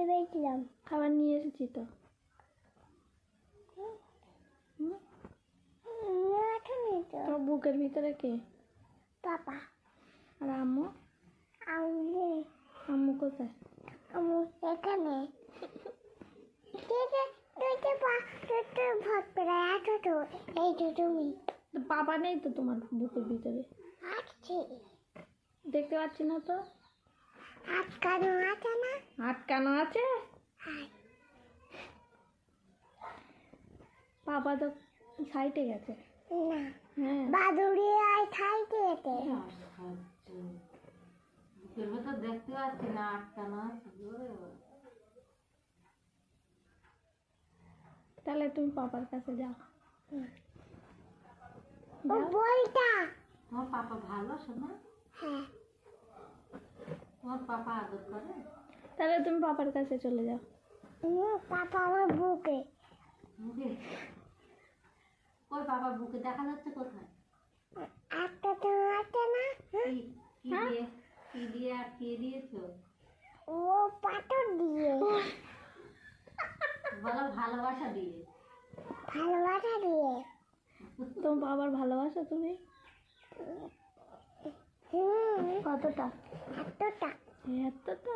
খেতে পেয়েছিলাম। খাবার নিয়ে এসেছি তো। তোর বুকের ভিতরে কে? পাপা। আর আম্মু? আম্মু। আম্মু কোথায়? আম্মু এখানে। ভাত প্রায় আছো তো, এই তো তুমি। তো পাপা নেই তো তোমার বুকের ভিতরে? আছে। দেখতে পাচ্ছি না তো। আটকানো আছে না? আটকানো আছে? পাপা তো সাইটে গেছে। না, হ্যাঁ, বাদুড়ি আয় খাইতে যেতে। বুকের ভেতর দেখতে পাচ্ছি না, আটকানো আছে। তাহলে তুমি পাপার কাছে যাও। ও বইটা। তোমার পাপা ভালো শোনা? হ্যাঁ। তোমার পাপা আদর করে? তাহলে তুমি পাপার কাছে চলে যাও। পাপা আমার বুকে। বুকে? ওই পাপা বুকে দেখা যাচ্ছে কোথায়? একটা তো আছে না? কি দিয়ে আটকিয়ে দিয়েছো? ও পাথর দিয়ে। বলো ভালোবাসা দিয়ে। ভালোবাসা দিয়ে। তোমার বাবার ভালোবাসা তুমি? কতটা? এতটা। এতটা?